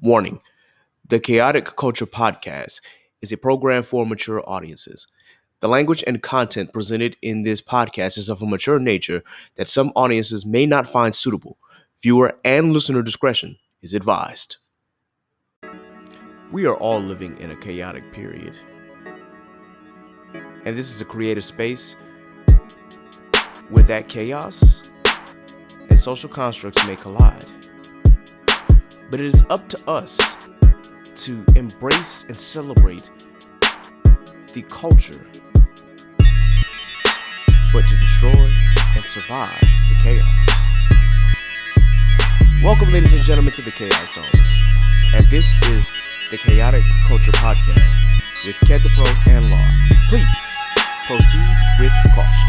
Warning: the Chaotic Culture Podcast is a program for mature audiences. The language and content presented in this podcast is of a mature nature that some audiences may not find suitable. Viewer and listener discretion is advised. We are all living in a chaotic period, and this is a creative space where that chaos and social constructs may collide. But it is up to us to embrace and celebrate the culture, but to destroy and survive the chaos. Welcome, ladies and gentlemen, to the Chaos Zone. And this is the Chaotic Culture Podcast with Ked the Pro and Law. Please proceed with caution.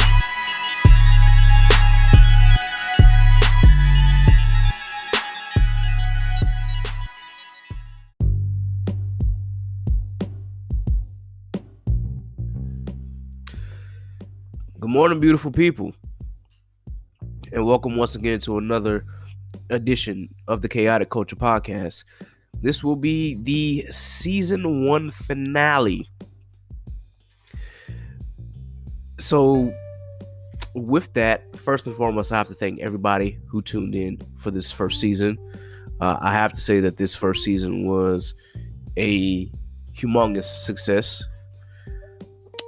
Good morning, beautiful people, and welcome once again to another edition of the Chaotic Culture Podcast. This will be the season 1 finale. So, with that, first and foremost, I have to thank everybody who tuned in for this first season. I have to say that this first season was a humongous success.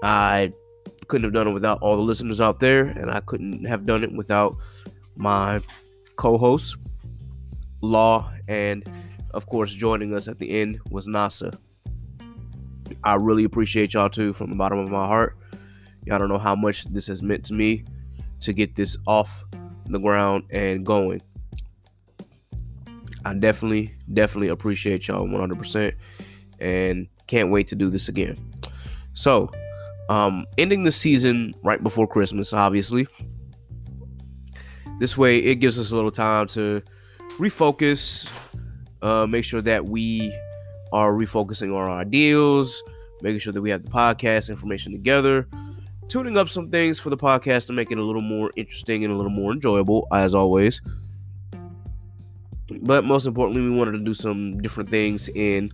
I couldn't have done it without all the listeners out there, and I couldn't have done it without my co-host, Law, and of course, joining us at the end was NASA. I really appreciate y'all too from the bottom of my heart. Y'all don't know how much this has meant to me to get this off the ground and going. I definitely appreciate y'all 100% and can't wait to do this again. So, ending the season right before Christmas, obviously. This way, it gives us a little time to refocus, make sure that we are refocusing on our ideals, making sure that we have the podcast information together, tuning up some things for the podcast to make it a little more interesting and a little more enjoyable, as always. But most importantly, we wanted to do some different things in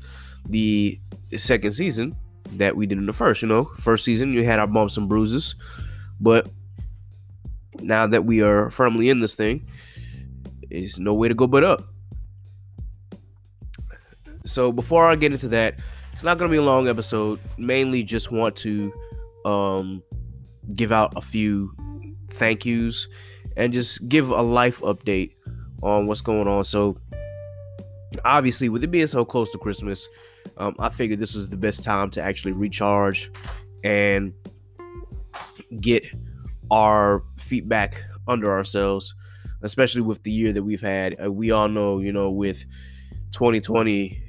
the second season that we did in the first. First season, you had our bumps and bruises, but now that we are firmly in this thing, there's no way to go but up. So before I get into that, it's not going to be a long episode. Mainly just want to give out a few thank yous and just give a life update on what's going on. So obviously, with it being so close to Christmas, I figured this was the best time to actually recharge and get our feet back under ourselves, especially with the year that we've had. We all know, with 2020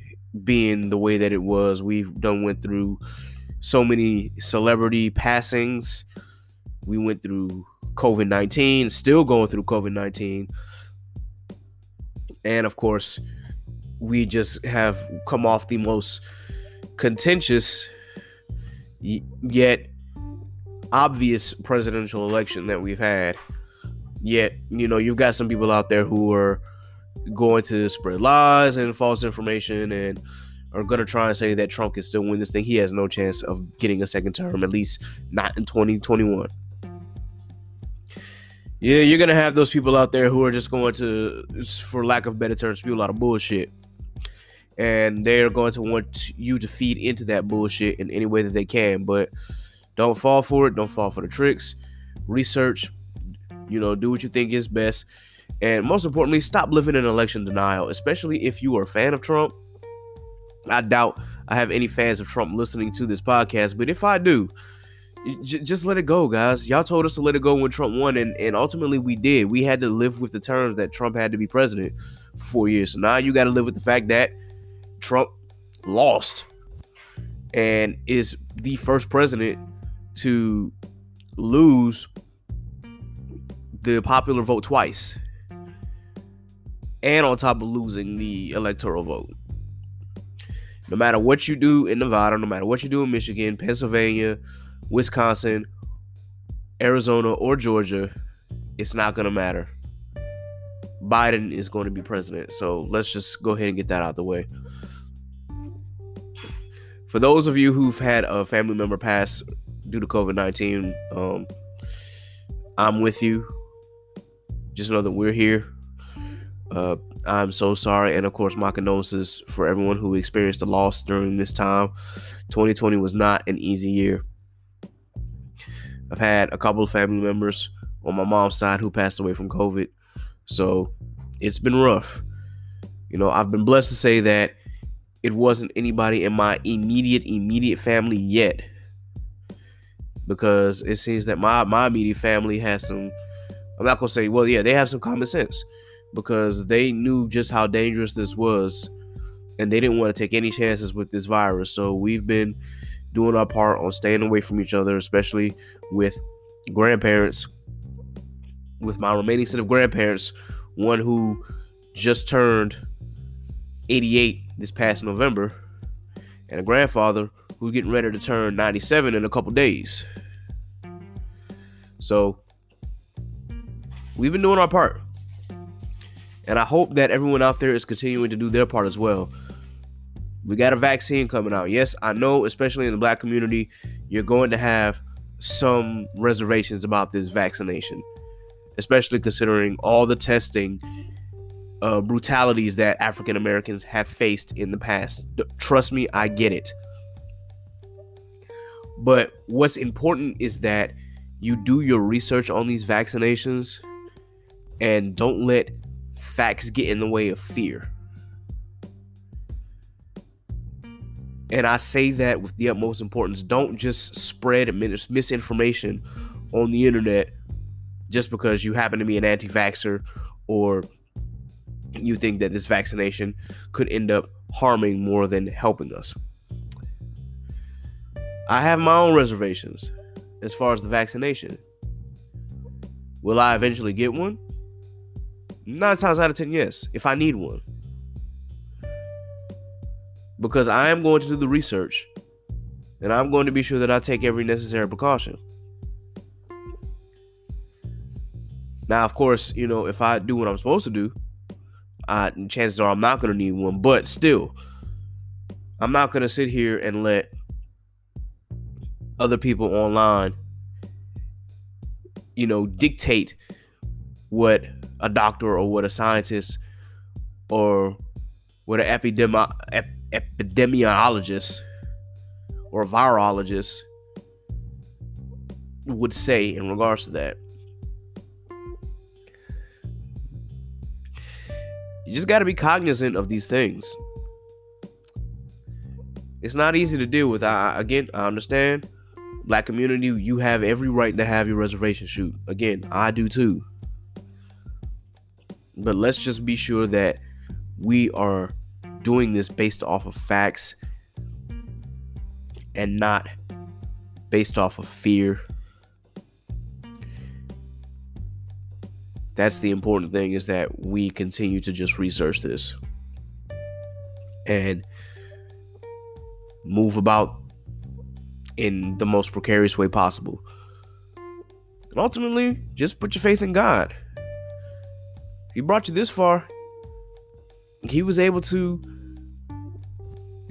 being the way that it was, we've went through so many celebrity passings. We went through COVID-19, still going through COVID-19. And of course, we just have come off the most contentious yet obvious presidential election that we've had. Yet, you've got some people out there who are going to spread lies and false information and are going to try and say that Trump can still win this thing. He has no chance of getting a second term, at least not in 2021. Yeah, you're going to have those people out there who are just going to, for lack of better terms, spew a lot of bullshit. And they're going to want you to feed into that bullshit in any way that they can. But don't fall for it. Don't fall for the tricks. Research. Do what you think is best. And most importantly, stop living in election denial, especially if you are a fan of Trump. I doubt I have any fans of Trump listening to this podcast. But if I do, just let it go, guys. Y'all told us to let it go when Trump won, and ultimately we did. We had to live with the terms that Trump had to be president for 4 years. So now you got to live with the fact that Trump lost and is the first president to lose the popular vote twice, and on top of losing the electoral vote. No matter what you do in Nevada, no matter what you do in Michigan, Pennsylvania, Wisconsin, Arizona, or Georgia, it's not going to matter. Biden is going to be president. So let's just go ahead and get that out of the way. For those of you who've had a family member pass due to COVID-19, I'm with you. Just know that we're here. I'm so sorry, and of course, my condolences for everyone who experienced a loss during this time. 2020 was not an easy year. I've had a couple of family members on my mom's side who passed away from COVID, so it's been rough. I've been blessed to say that it wasn't anybody in my immediate family yet, because it seems that my immediate family has some, I'm not gonna say, well, yeah, they have some common sense, because they knew just how dangerous this was, and they didn't want to take any chances with this virus. So we've been doing our part on staying away from each other, especially with grandparents, with my remaining set of grandparents, one who just turned 88 this past November, and a grandfather who's getting ready to turn 97 in a couple days. So we've been doing our part, and I hope that everyone out there is continuing to do their part as well. We got a vaccine coming out. Yes, I know, especially in the Black community, you're going to have some reservations about this vaccination, especially considering all the testing brutalities that African Americans have faced in the past. Trust me, I get it. But what's important is that you do your research on these vaccinations and don't let facts get in the way of fear. And I say that with the utmost importance. Don't just spread misinformation on the internet just because you happen to be an anti-vaxxer, or you think that this vaccination could end up harming more than helping us. I have my own reservations as far as the vaccination. Will I eventually get one? 9 times out of 10, yes, if I need one. Because I am going to do the research, and I'm going to be sure that I take every necessary precaution. Now, of course, if I do what I'm supposed to do, chances are I'm not going to need one. But still, I'm not going to sit here and let other people online, dictate what a doctor or what a scientist or what an epidemiologist or a virologist would say in regards to that. You just got to be cognizant of these things. It's not easy to deal with. I understand. Black community, you have every right to have your reservation. Shoot, again, I do too. But let's just be sure that we are doing this based off of facts and not based off of fear. That's the important thing, is that we continue to just research this and move about in the most precarious way possible. And ultimately, just put your faith in God. He brought you this far. He was able to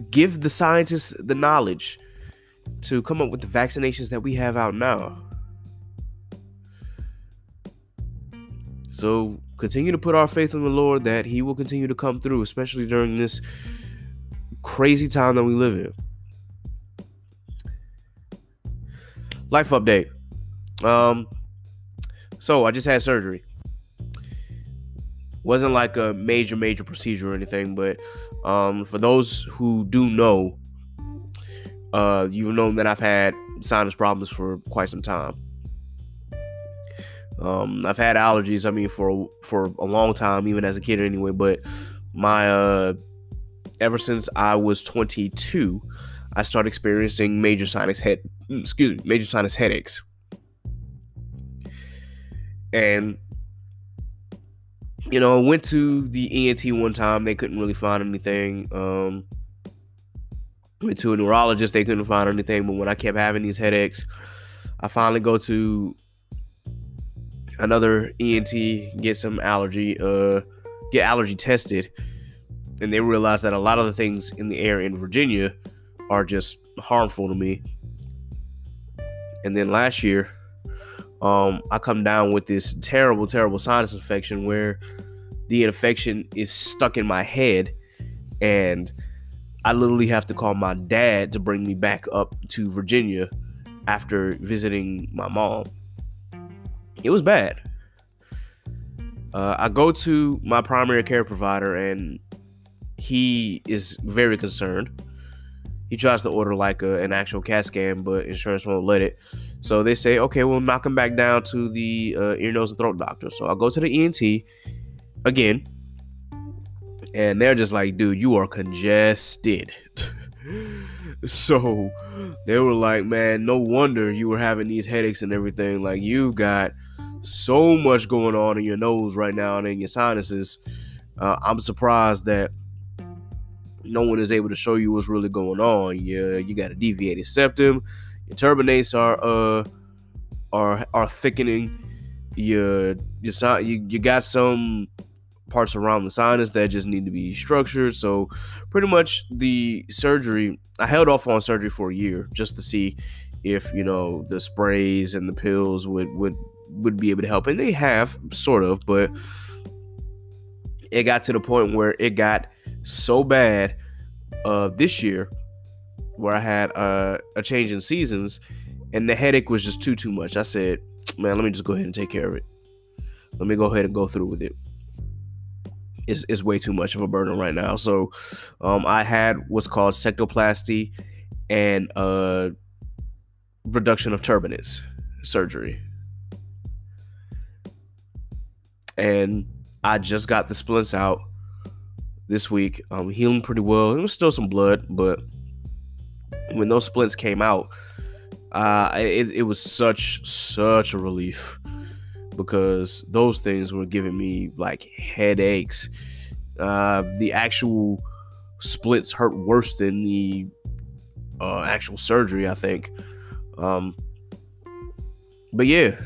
give the scientists the knowledge to come up with the vaccinations that we have out now. So continue to put our faith in the Lord that He will continue to come through, especially during this crazy time that we live in. Life update. So I just had surgery. Wasn't like a major procedure or anything, but for those who do know, you've known that I've had sinus problems for quite some time. I've had allergies, for a long time, even as a kid anyway, but my ever since I was 22, I started experiencing major sinus headaches. And I went to the ENT one time. They couldn't really find anything. Went to a neurologist. They couldn't find anything. But when I kept having these headaches, I finally go to another ENT, get allergy tested. And they realized that a lot of the things in the air in Virginia are just harmful to me. And then last year, I come down with this terrible, terrible sinus infection where the infection is stuck in my head, and I literally have to call my dad to bring me back up to Virginia after visiting my mom. It was bad. I go to my primary care provider, and he is very concerned. He tries to order like an actual CAT scan, but insurance won't let it. So they say, okay, we'll knock him back down to the ear, nose, and throat doctor. So I go to the ENT again, and they're just like, dude, you are congested. So they were like, man, no wonder you were having these headaches and everything. Like, you got so much going on in your nose right now and in your sinuses. I'm surprised that no one is able to show you what's really going on. You got a deviated septum. Your turbinates are thickening. You got some parts around the sinus that just need to be structured. So pretty much the surgery, I held off on surgery for a year just to see if, the sprays and the pills would be able to help. And they have, sort of, but it got to the point where it got so bad this year where I had a change in seasons, and the headache was just too much. I said, man, let me just go ahead and take care of it. Let me go ahead and go through with it. It's way too much of a burden right now. So I had what's called sectoplasty and reduction of turbinates surgery. And I just got the splints out this week. Healing pretty well. There was still some blood, but when those splints came out, it was such a relief, because those things were giving me like headaches. The actual splits hurt worse than the actual surgery, I think. But yeah,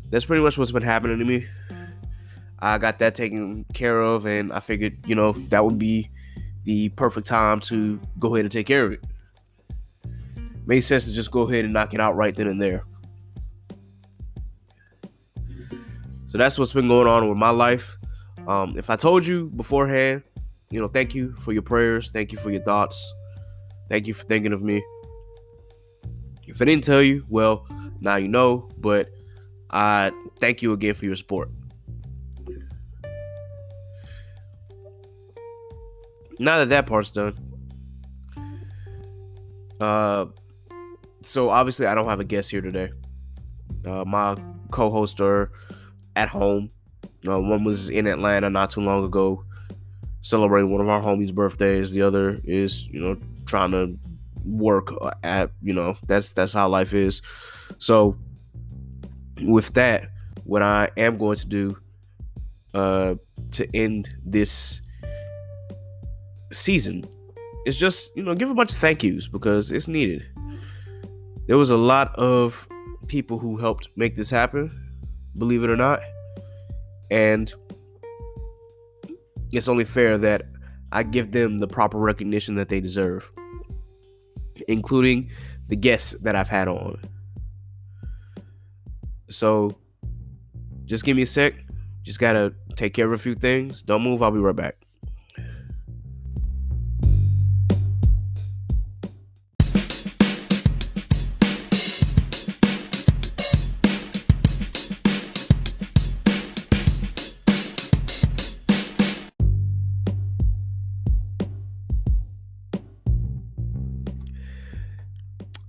that's pretty much what's been happening to me. I got that taken care of, and I figured, that would be the perfect time to go ahead and take care of it. Made sense to just go ahead and knock it out right then and there. So that's what's been going on with my life. If I told you beforehand, thank you for your prayers. Thank you for your thoughts. Thank you for thinking of me. If I didn't tell you, well, now you know, but I thank you again for your support. Now that part's done, so obviously I don't have a guest here today. My co-hosts are at home. One was in Atlanta not too long ago, celebrating one of our homies' birthdays. The other is, trying to work at, that's how life is. So with that, what I am going to do to end this season is just, give a bunch of thank yous, because it's needed. There was a lot of people who helped make this happen, believe it or not. And it's only fair that I give them the proper recognition that they deserve, including the guests that I've had on. So just give me a sec. Just gotta take care of a few things. Don't move. I'll be right back.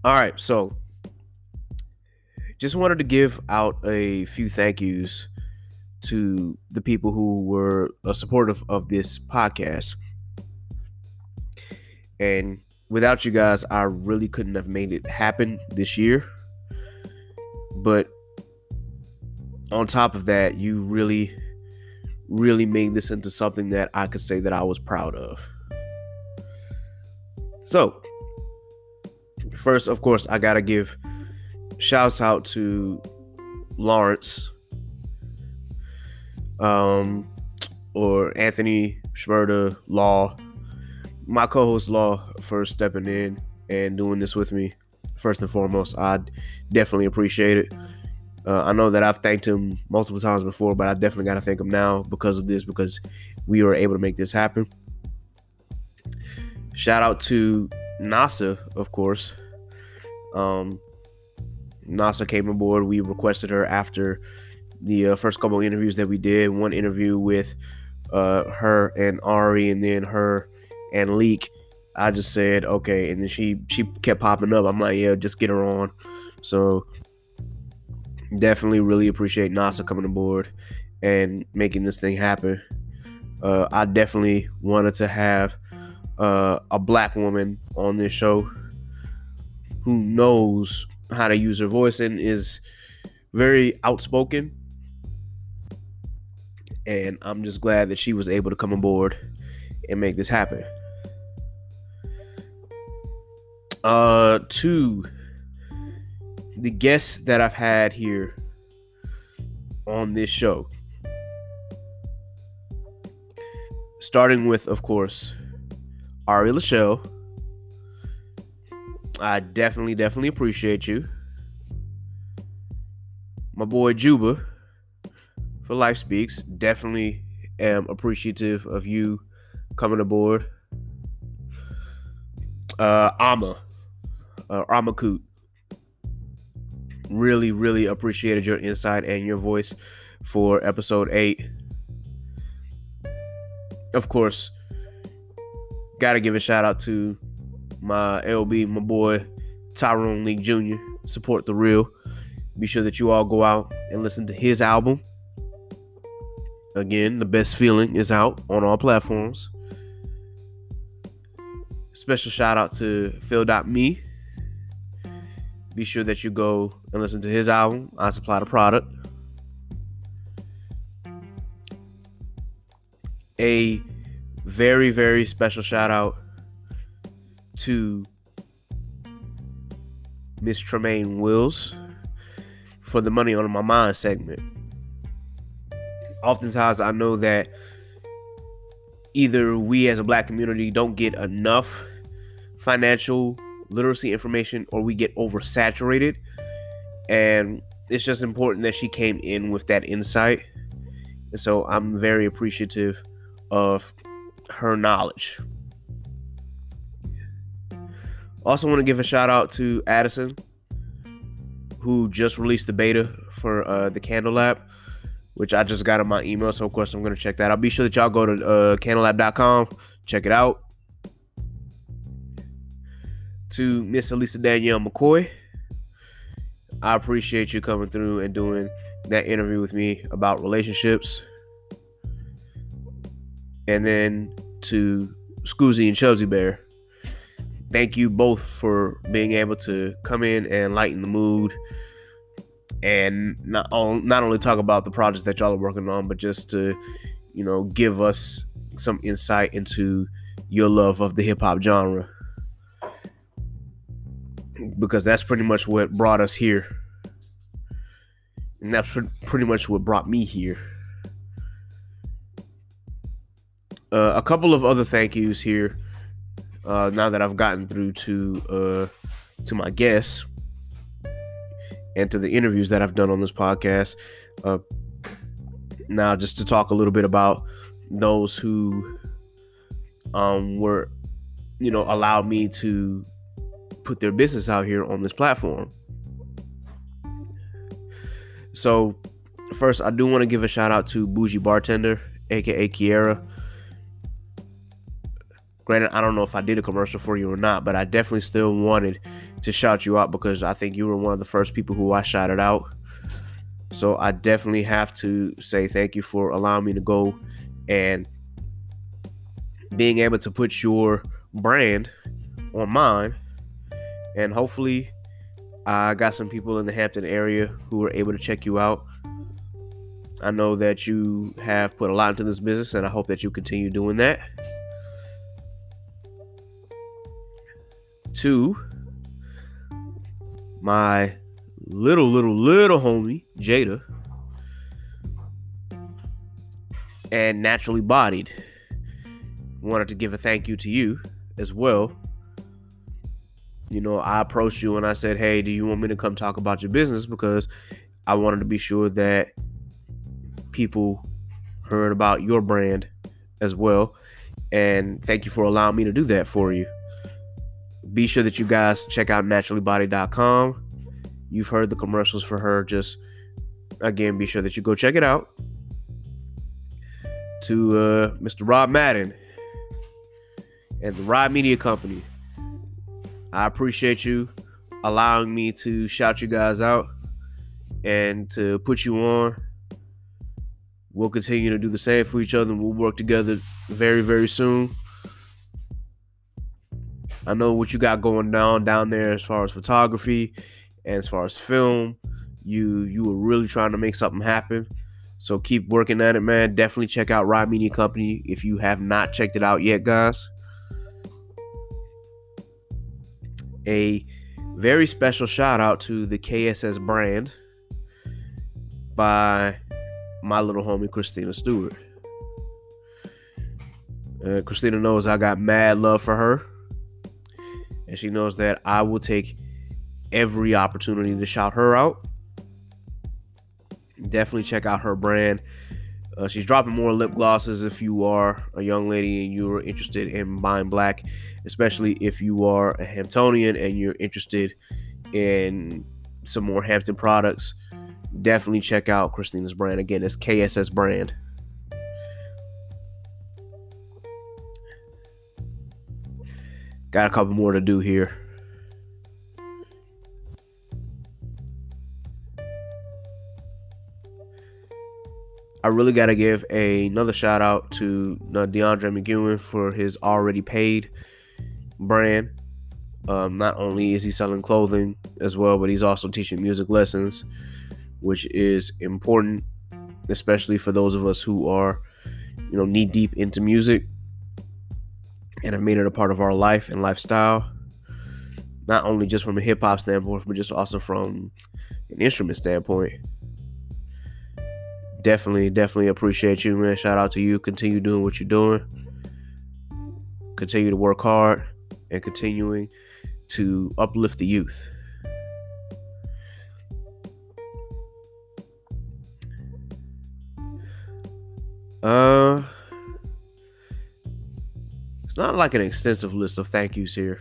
All right, so just wanted to give out a few thank yous to the people who were supportive of this podcast. And without you guys, I really couldn't have made it happen this year. But on top of that, you really made this into something that I could say that I was proud of. So first, of course, I gotta give shouts out to Lawrence, or Anthony Schmerda Law, my co-host Law, for stepping in and doing this with me. First and foremost, I definitely appreciate it. I know that I've thanked him multiple times before, but I definitely got to thank him now because of this, because we were able to make this happen. Shout out to NASA, of course. NASA came aboard. We requested her after the first couple of interviews that we did. One interview with her and Ari, and then her and Leak. I just said okay, and then she kept popping up. I'm like, yeah, just get her on. So definitely really appreciate NASA coming aboard and making this thing happen. I definitely wanted to have a black woman on this show who knows how to use her voice and is very outspoken. And I'm just glad that she was able to come aboard and make this happen. To the guests that I've had here on this show, starting with, of course, Ari Lachelle. I definitely appreciate you. My boy Juba for Life Speaks. Definitely am appreciative of you coming aboard. Amakoot. Really appreciated your insight and your voice for episode 8. Of course, gotta give a shout out to my LB, my boy Tyrone League Jr. Support the real. Be sure that you all go out and listen to his album. Again, The Best Feeling is out on all platforms. Special shout out to Phil.me. Be sure that you go and listen to his album. I supply the product. A very special shout out to Miss Tremaine Wills for the Money on My Mind segment. Oftentimes I know that either we as a black community don't get enough financial literacy information or we get oversaturated, and it's just important that she came in with that insight, and so I'm very appreciative of her knowledge. Also want to give a shout out to Addison, who just released the beta for the Candle Lab, which I just got in my email, so of course I'm going to check that. I'll be sure that y'all go to candlelab.com, check it out. To Miss Elisa Danielle McCoy, I appreciate you coming through and doing that interview with me about relationships. And then to Scoozy and Chubsy Bear, thank you both for being able to come in and lighten the mood and not only talk about the projects that y'all are working on, but just to, give us some insight into your love of the hip hop genre, because that's pretty much what brought us here, and that's pretty much what brought me here. A couple of other thank yous here. Now that I've gotten through to my guests and to the interviews that I've done on this podcast, now just to talk a little bit about those who were, allowed me to put their business out here on this platform. So first, I do want to give a shout out to Bougie Bartender, aka Kiera. Granted, I don't know if I did a commercial for you or not, but I definitely still wanted to shout you out because I think you were one of the first people who I shouted out. So I definitely have to say thank you for allowing me to go and being able to put your brand on mine. And hopefully I got some people in the Hampton area who were able to check you out. I know that you have put a lot into this business, and I hope that you continue doing that. To my little homie Jada and Naturally Bodied, wanted to give a thank you to you as well I approached you and I said, hey, do you want me to come talk about your business? Because I wanted to be sure that people heard about your brand as well. And thank you for allowing me to do that for you. Be sure that you guys check out naturallybody.com. You've heard the commercials for her. Just, again, be sure that you go check it out. To Mr. Rob Madden and the Rod Media Company, I appreciate you allowing me to shout you guys out and to put you on. We'll continue to do the same for each other, and we'll work together very, very soon. I know what you got going down there as far as photography and as far as film. You were really trying to make something happen. So keep working at it, man. Definitely check out Rod Media Company if you have not checked it out yet, guys. A very special shout out to the KSS brand by my little homie Christina Stewart. Christina knows I got mad love for her, and she knows that I will take every opportunity to shout her out. Definitely check out her brand. She's dropping more lip glosses if you are a young lady and you're interested in buying black, especially if you are a Hamptonian and you're interested in some more Hampton products. Definitely check out Christina's brand. Again, it's KSS brand. Got a couple more to do here. I really got to give another shout out to DeAndre McEwen for his Already Paid brand. Not only is he selling clothing as well, but he's also teaching music lessons, which is important, especially for those of us who are, knee deep into music and have made it a part of our life and lifestyle. Not only just from a hip hop standpoint, but just also from an instrument standpoint. Definitely appreciate you, man. Shout out to you. Continue doing what you're doing. Continue to work hard and continuing to uplift the youth. It's not like an extensive list of thank yous here,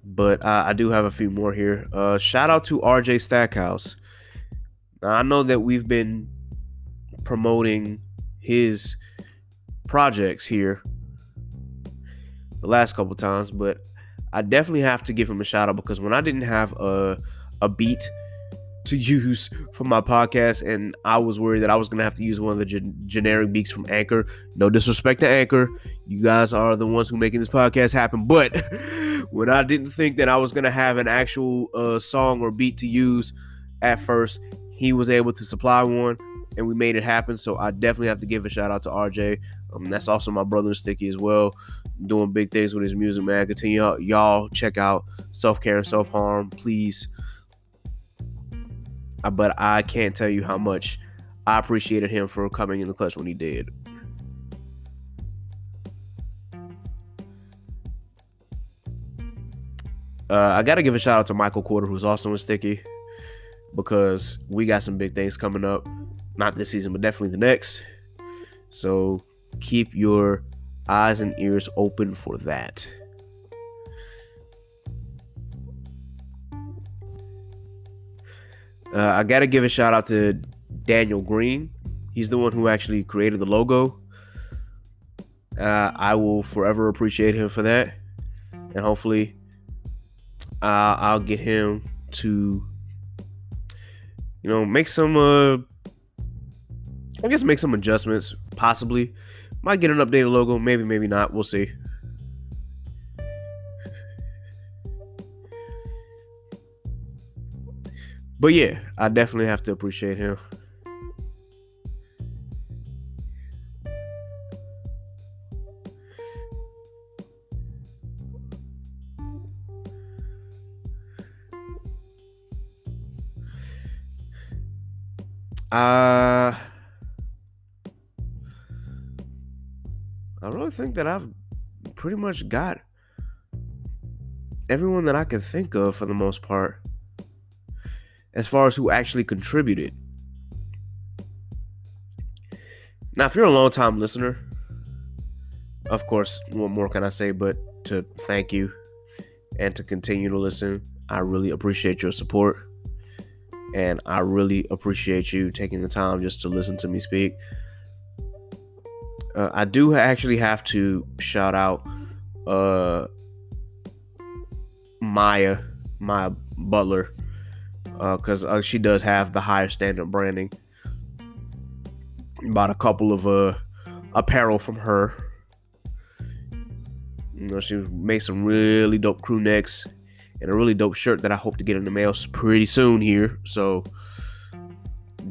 but I do have a few more here. Shout out to RJ Stackhouse. Now, I know that we've been promoting his projects here the last couple times, but I definitely have to give him a shout out because when I didn't have a beat to use for my podcast and I was worried that I was going to have to use one of the generic beats from Anchor. No disrespect to Anchor. You guys are the ones who are making this podcast happen. But when I didn't think that I was going to have an actual song or beat to use at first, he was able to supply one and we made it happen. So I definitely have to give a shout out to RJ. That's also my brother Sticky as well, doing big things with his music, man. Continue, y'all check out Self Care and Self Harm, please. But I can't tell you how much I appreciated him for coming in the clutch when he did. I got to give a shout out to Michael Quarter, who's also in Sticky, because we got some big things coming up. Not this season, but definitely the next. So keep your eyes and ears open for that. I got to give a shout out to Daniel Green. He's the one who actually created the logo. I will forever appreciate him for that. And hopefully I'll get him to, make some, make some adjustments, possibly. Might get an updated logo, maybe not. We'll see. But yeah, I definitely have to appreciate him. I really think that I've pretty much got everyone that I can think of for the most part, as far as who actually contributed. Now, if you're a long-time listener, of course, what more can I say but to thank you and to continue to listen. I really appreciate your support, and I really appreciate you taking the time just to listen to me speak. I do actually have to shout out Maya Butler, because she does have the higher standard branding. Bought a couple of apparel from her. She made some really dope crew necks and a really dope shirt that I hope to get in the mail pretty soon here. So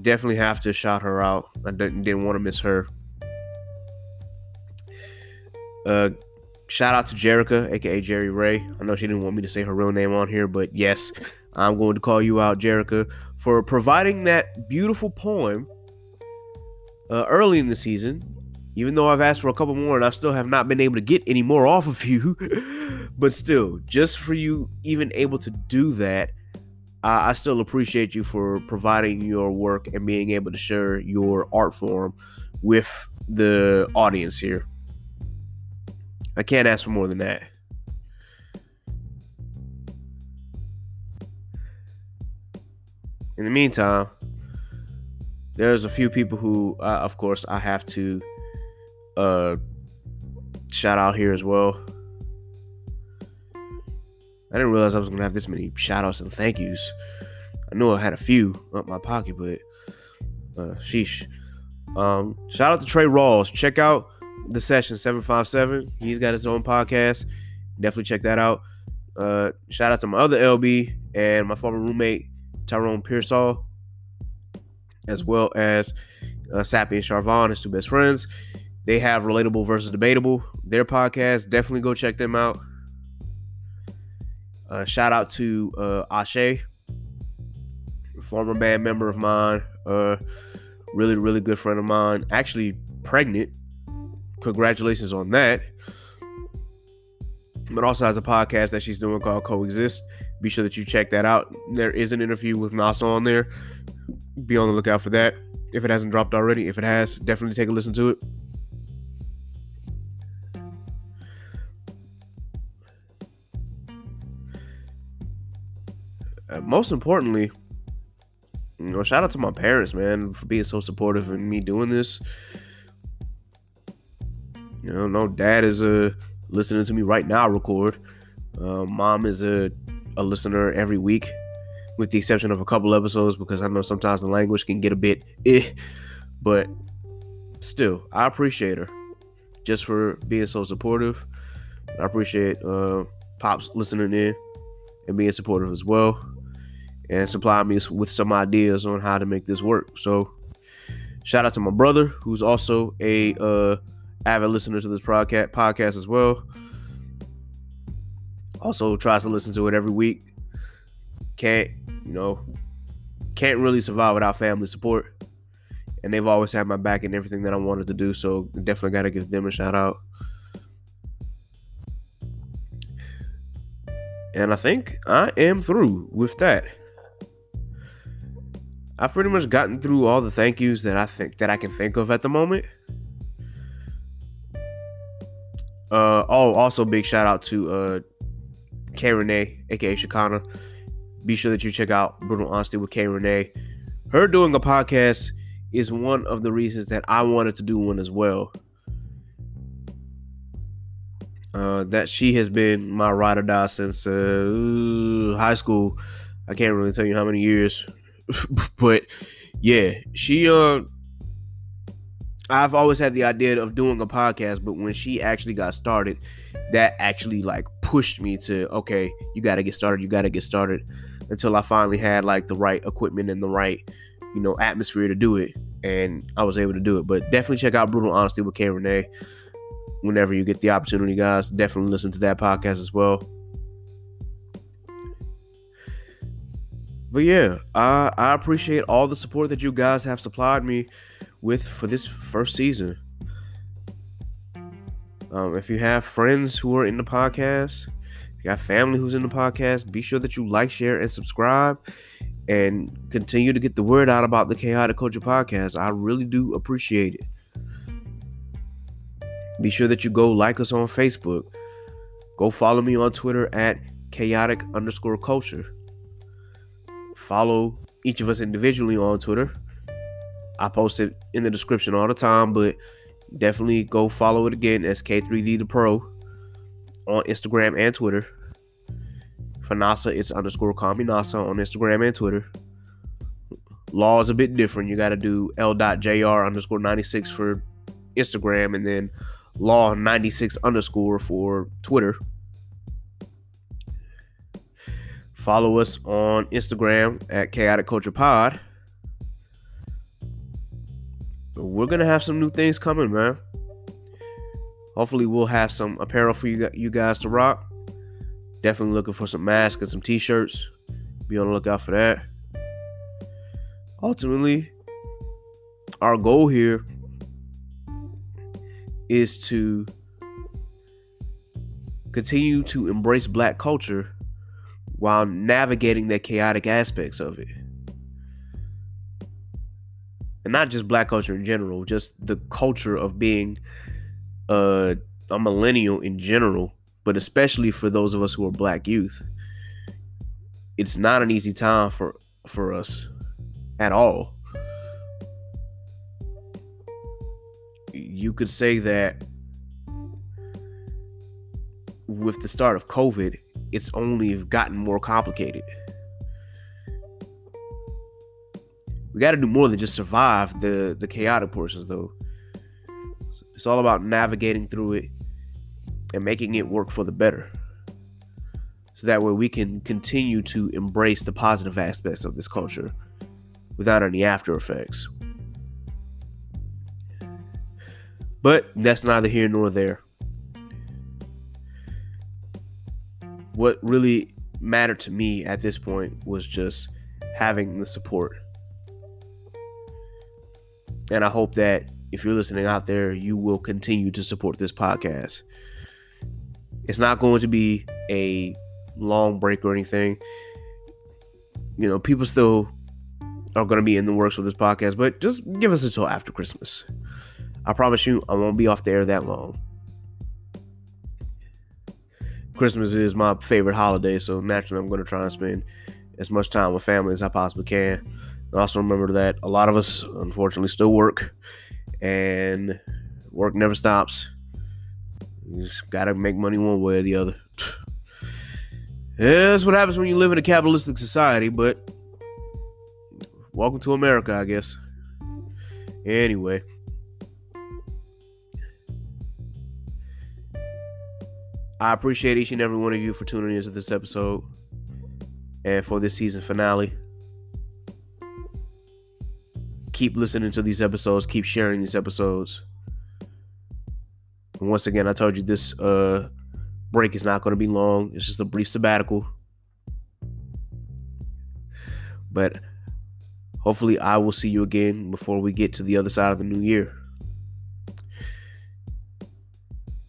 definitely have to shout her out. I didn't want to miss her. Shout out to Jerica, aka Jerry Ray. I know she didn't want me to say her real name on here, but yes, I'm going to call you out, Jerica, for providing that beautiful poem early in the season. Even though I've asked for a couple more and I still have not been able to get any more off of you. But still, just for you even able to do that, I still appreciate you for providing your work and being able to share your art form with the audience here. I can't ask for more than that. In the meantime, there's a few people who, of course, I have to shout out here as well. I didn't realize I was going to have this many shout outs and thank yous. I knew I had a few up my pocket, but sheesh. Shout out to Trey Rawls. Check out the Session 757. He's got his own podcast. Definitely check that out. Shout out to my other LB and my former roommate, Tyrone Pearsall, as well as Sappy and Charvon, his two best friends. They have Relatable versus Debatable, their podcast. Definitely go check them out. Shout out to Ashe, former band member of mine, really, really good friend of mine, actually pregnant. Congratulations on that. But also has a podcast that she's doing called Coexist. Be sure that you check that out. There is an interview with Nasa on there. Be on the lookout for that. If it hasn't dropped already, if it has, definitely take a listen to it. Most importantly, shout out to my parents, man, for being so supportive in me doing this. No, dad is listening to me right now record. Mom is a listener every week, with the exception of a couple episodes, because I know sometimes the language can get a bit but still, I appreciate her just for being so supportive. I appreciate Pops listening in and being supportive as well, and supplying me with some ideas on how to make this work. So shout out to my brother, who's also a avid listener to this podcast as well. Also tries to listen to it every week. Can't really survive without family support. And they've always had my back in everything that I wanted to do. So definitely got to give them a shout out. And I think I am through with that. I've pretty much gotten through all the thank yous that I can think of at the moment. Also big shout out to K Renee, aka Shakana. Be sure that you check out Brutal Honesty with K Renee. Her doing a podcast is one of the reasons that I wanted to do one as well. That she has been my ride or die since high school. I can't really tell you how many years. But yeah, I've always had the idea of doing a podcast, but when she actually got started, that actually pushed me to, okay, you got to get started, until I finally had the right equipment and the right, atmosphere to do it. And I was able to do it. But definitely check out Brutal Honesty with K Renee whenever you get the opportunity, guys. Definitely listen to that podcast as well. But yeah, I appreciate all the support that you guys have supplied me with for this first season. If you have friends who are in the podcast, If you got family who's in the podcast, be sure that you like, share, and subscribe, and continue to get the word out about the Chaotic Culture podcast. I really do appreciate it. Be sure that you go like us on Facebook. Go follow me on Twitter at chaotic_culture. Follow each of us individually on Twitter. I post it in the description all the time, but definitely go follow it again as K3D the Pro on Instagram and Twitter. For NASA, it's _call me NASA on Instagram and Twitter. Law is a bit different. You got to do L.jr_96 for Instagram and then law96_ for Twitter. Follow us on Instagram at Chaotic Culture Pod. We're going to have some new things coming, man. Hopefully we'll have some apparel for you guys to rock. Definitely looking for some masks and some t-shirts. Be on the lookout for that. Ultimately, our goal here is to continue to embrace Black culture while navigating the chaotic aspects of it. And not just Black culture in general, just the culture of being a millennial in general, but especially for those of us who are Black youth. It's not an easy time for us at all. You could say that with the start of COVID, it's only gotten more complicated. We got to do more than just survive the chaotic portions, though. It's all about navigating through it and making it work for the better. So that way we can continue to embrace the positive aspects of this culture without any after effects. But that's neither here nor there. What really mattered to me at this point was just having the support. And I hope that if you're listening out there, you will continue to support this podcast. It's not going to be a long break or anything. You know, people still are going to be in the works with this podcast, but just give us until after Christmas. I promise you, I won't be off the air that long. Christmas is my favorite holiday, so naturally I'm going to try and spend as much time with family as I possibly can. And also remember that a lot of us, unfortunately, still work, and work never stops. You just got to make money one way or the other. Yeah, that's what happens when you live in a capitalistic society, but welcome to America, I guess. Anyway. I appreciate each and every one of you for tuning into this episode and for this season finale. Keep listening to these episodes. Keep sharing these episodes. And once again, I told you this break is not going to be long. It's just a brief sabbatical. But hopefully I will see you again before we get to the other side of the new year.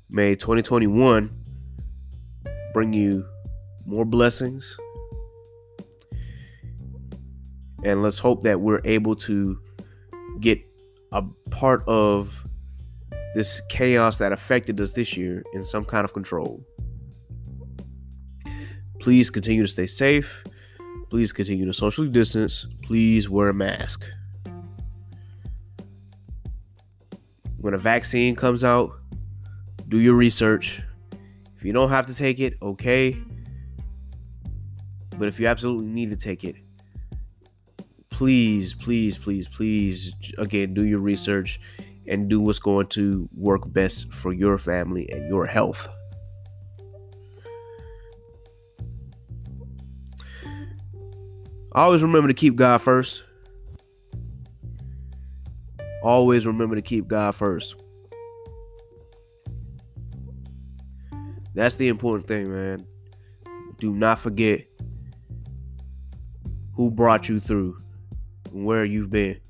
May 2021 bring you more blessings. And let's hope that we're able to get a part of this chaos that affected us this year in some kind of control. Please continue to stay safe. Please continue to socially distance. Please wear a mask. When a vaccine comes out, do your research. If you don't have to take it, okay. But if you absolutely need to take it, please, again, do your research and do what's going to work best for your family and your health. Always remember to keep God first. Always remember to keep God first. That's the important thing, man. Do not forget who brought you through and where you've been.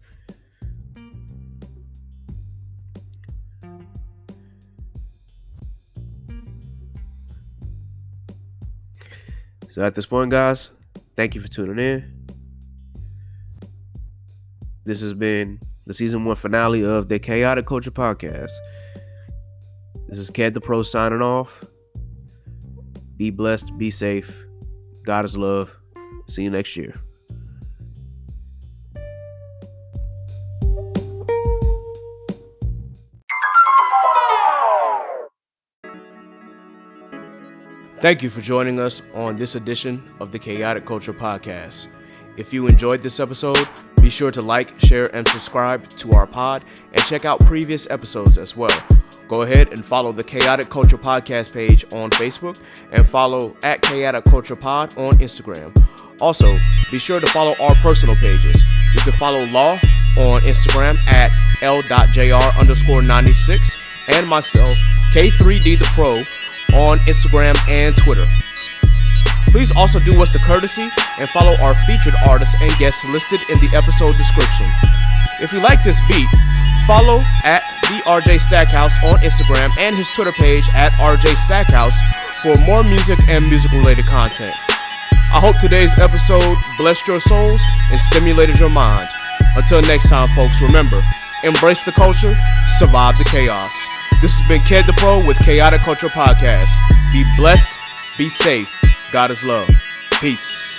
So at this point, guys, thank you for tuning in. This has been the season 1 finale of the Chaotic Culture Podcast. This is Ked the Pro signing off. Be blessed, be safe. God is love. See you next year. Thank you for joining us on this edition of the Chaotic Culture Podcast. If you enjoyed this episode, be sure to like, share, and subscribe to our pod and check out previous episodes as well. Go ahead and follow the Chaotic Culture Podcast page on Facebook and follow at Chaotic Culture Pod on Instagram. Also, be sure to follow our personal pages. You can follow Law on Instagram at L.JR_96 and myself, K3D the Pro, on Instagram and Twitter. Please also do us the courtesy and follow our featured artists and guests listed in the episode description. If you like this beat, follow at the RJ Stackhouse on Instagram and his Twitter page at RJ Stackhouse for more music and music-related content. I hope today's episode blessed your souls and stimulated your mind. Until next time, folks, remember, embrace the culture, survive the chaos. This has been Ked the Pro with Chaotic Culture Podcast. Be blessed, be safe. God is love. Peace.